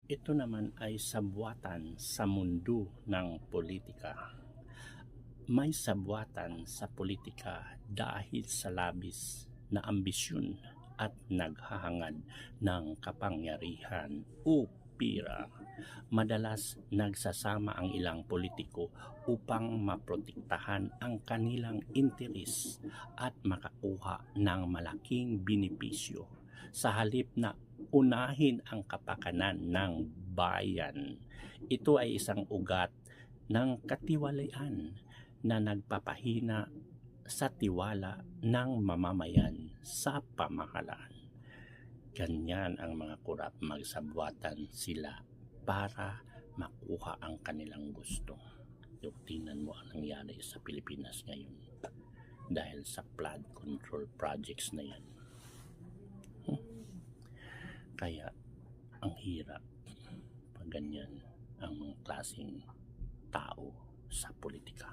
Ito naman ay sabwatan sa mundo ng politika. May sabwatan sa politika dahil sa labis na ambisyon at naghahangad ng kapangyarihan o pira. Madalas nagsasama ang ilang politiko upang maprotektahan ang kanilang interes at makakuha ng malaking benepisyo sa halip na unahin ang kapakanan ng bayan. Ito ay isang ugat ng katiwalian na nagpapahina sa tiwala ng mamamayan sa pamahalaan. Ganyan ang mga kurap, magsabwatan sila para makuha ang kanilang gusto. Tingnan mo ang nangyari sa Pilipinas ngayon dahil sa flood control projects na yan. Kaya ang hirap pag ganyan ang mga klaseng tao sa politika.